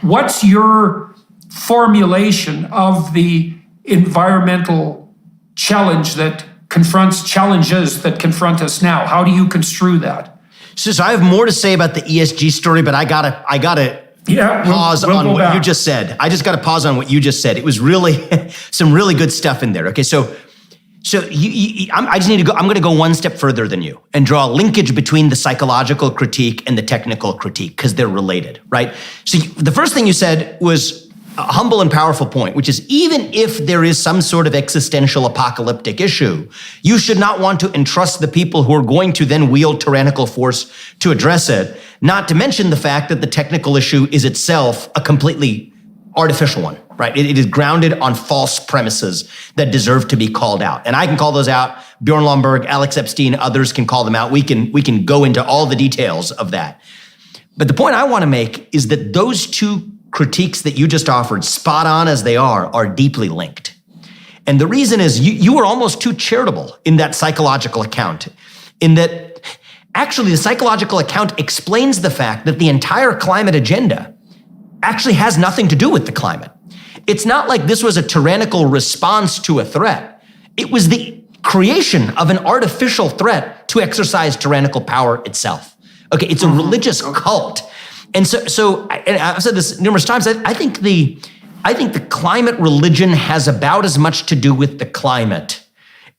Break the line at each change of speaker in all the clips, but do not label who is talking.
what's your formulation of the environmental challenges that confront us now? How do you construe that?
So I have more to say about the ESG story, but I gotta pause on what you just said. I just gotta pause on what you just said. It was really some really good stuff in there. Okay, so I just need to go. I'm going to go one step further than you and draw a linkage between the psychological critique and the technical critique because they're related, right? So the first thing you said was a humble and powerful point, which is even if there is some sort of existential apocalyptic issue, you should not want to entrust the people who are going to then wield tyrannical force to address it, not to mention the fact that the technical issue is itself a completely artificial one, right? It is grounded on false premises that deserve to be called out. And I can call those out. Bjorn Lomborg, Alex Epstein, others can call them out. We can go into all the details of that. But the point I want to make is that those two critiques that you just offered, spot on as they are deeply linked. And the reason is you were almost too charitable in that psychological account, in that actually the psychological account explains the fact that the entire climate agenda actually has nothing to do with the climate. It's not like this was a tyrannical response to a threat. It was the creation of an artificial threat to exercise tyrannical power itself. Okay, it's a religious cult. And so I've said this numerous times, I think the climate religion has about as much to do with the climate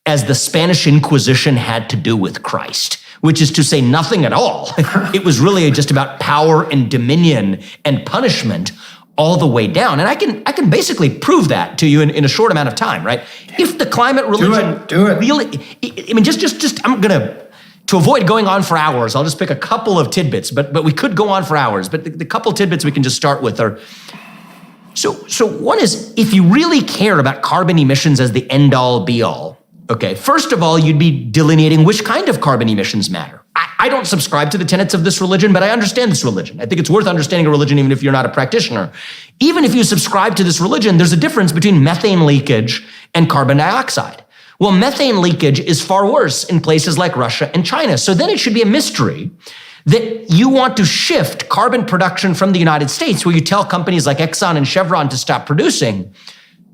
as the Spanish Inquisition had to do with Christ, which is to say nothing at all. It was really just about power and dominion and punishment all the way down. And I can basically prove that to you in a short amount of time, right? If the climate religion
do it.
Really, I mean, just I'm gonna, to avoid going on for hours, I'll just pick a couple of tidbits, but we could go on for hours, but the couple tidbits we can just start with are, so one is, if you really care about carbon emissions as the end all be all, okay, first of all, you'd be delineating which kind of carbon emissions matter. I don't subscribe to the tenets of this religion, but I understand this religion. I think it's worth understanding a religion even if you're not a practitioner. Even if you subscribe to this religion, there's a difference between methane leakage and carbon dioxide. Well, methane leakage is far worse in places like Russia and China. So then it should be a mystery that you want to shift carbon production from the United States, where you tell companies like Exxon and Chevron to stop producing,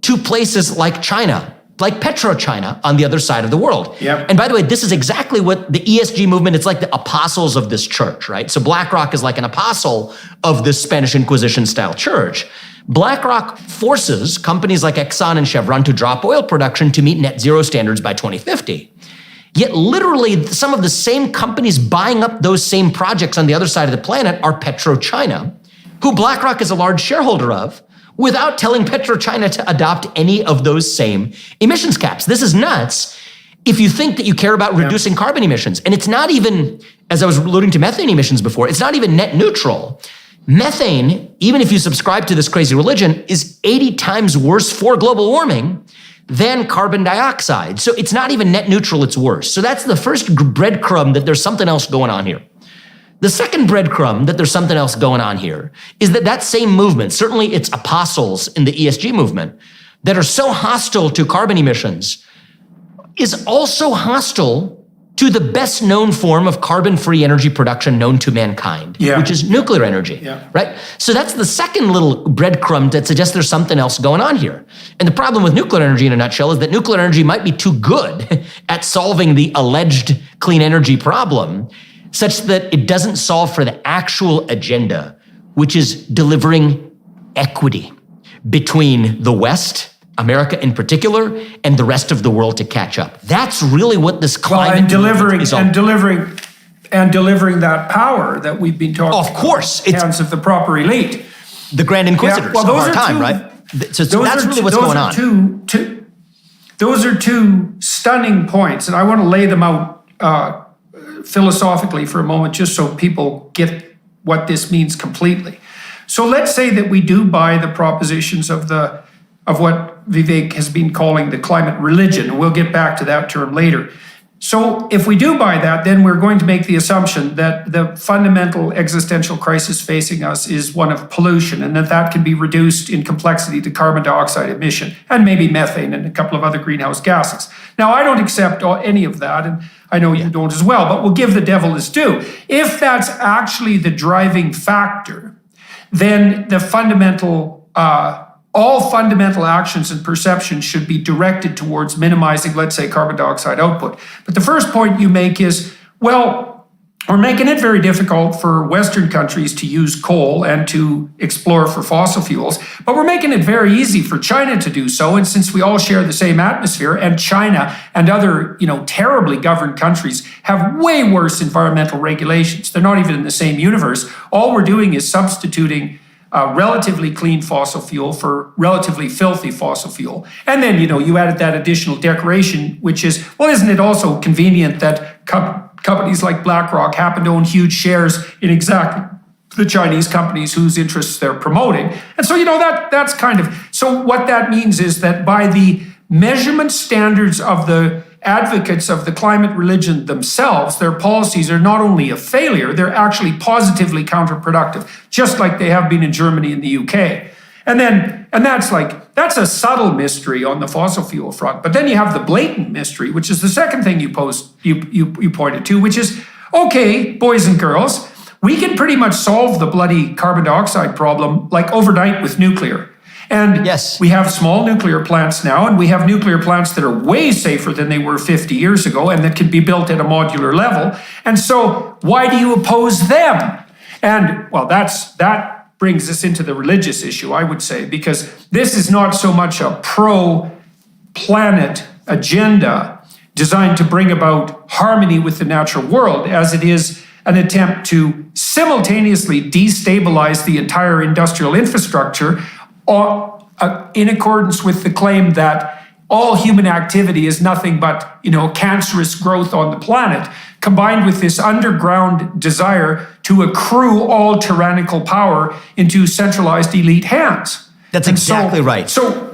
to places like China, like PetroChina on the other side of the world.
Yep.
And by the way, this is exactly what the ESG movement, it's like the apostles of this church, right? So BlackRock is like an apostle of this Spanish Inquisition style church. BlackRock forces companies like Exxon and Chevron to drop oil production to meet net zero standards by 2050. Yet literally some of the same companies buying up those same projects on the other side of the planet are PetroChina, who BlackRock is a large shareholder of, without telling PetroChina to adopt any of those same emissions caps. This is nuts if you think that you care about reducing carbon emissions. And it's not even, as I was alluding to methane emissions before, it's not even net neutral. Methane, even if you subscribe to this crazy religion, is 80 times worse for global warming than carbon dioxide. So it's not even net neutral, it's worse. So that's the first breadcrumb that there's something else going on here. The second breadcrumb that there's something else going on here is that same movement, certainly its apostles in the ESG movement, that are so hostile to carbon emissions, is also hostile to the best known form of carbon-free energy production known to mankind, which is nuclear energy, right? So that's the second little breadcrumb that suggests there's something else going on here. And the problem with nuclear energy in a nutshell is that nuclear energy might be too good at solving the alleged clean energy problem, such that it doesn't solve for the actual agenda, which is delivering equity between the West, America in particular, and the rest of the world to catch up. That's really what this climate is all.
And delivering that power that we've been talking about.
Of course.
It's hands of the proper elite.
The grand inquisitors of our time, right? So that's really what's going on.
Those are two stunning points, and I want to lay them out philosophically for a moment, just so people get what this means completely. So let's say that we do buy the propositions of what Vivek has been calling the climate religion, and we'll get back to that term later. So if we do buy that, then we're going to make the assumption that the fundamental existential crisis facing us is one of pollution, and that can be reduced in complexity to carbon dioxide emission, and maybe methane and a couple of other greenhouse gases. Now, I don't accept any of that, and I know you don't as well, but we'll give the devil his due. If that's actually the driving factor, then all fundamental actions and perceptions should be directed towards minimizing, let's say, carbon dioxide output. But the first point you make is, well, we're making it very difficult for Western countries to use coal and to explore for fossil fuels, but we're making it very easy for China to do so. And since we all share the same atmosphere, and China and other, terribly governed countries have way worse environmental regulations, they're not even in the same universe. All we're doing is substituting relatively clean fossil fuel for relatively filthy fossil fuel. And then, you added that additional decoration, which is, well, isn't it also convenient that companies like BlackRock happen to own huge shares in exactly the Chinese companies whose interests they're promoting? And so, that's kind of, so what that means is that by the measurement standards of the advocates of the climate religion themselves, their policies are not only a failure, they're actually positively counterproductive, just like they have been in Germany and the UK. And that's a subtle mystery on the fossil fuel front. But then you have the blatant mystery, which is the second thing you pointed to, which is, okay, boys and girls, we can pretty much solve the bloody carbon dioxide problem like overnight with nuclear. And yes, we have small nuclear plants now, and we have nuclear plants that are way safer than they were 50 years ago and that can be built at a modular level. And so why do you oppose them? And well, that brings us into the religious issue, I would say, because this is not so much a pro-planet agenda designed to bring about harmony with the natural world as it is an attempt to simultaneously destabilize the entire industrial infrastructure in accordance with the claim that all human activity is nothing but, cancerous growth on the planet, combined with this underground desire to accrue all tyrannical power into centralized elite hands.
That's exactly right.
So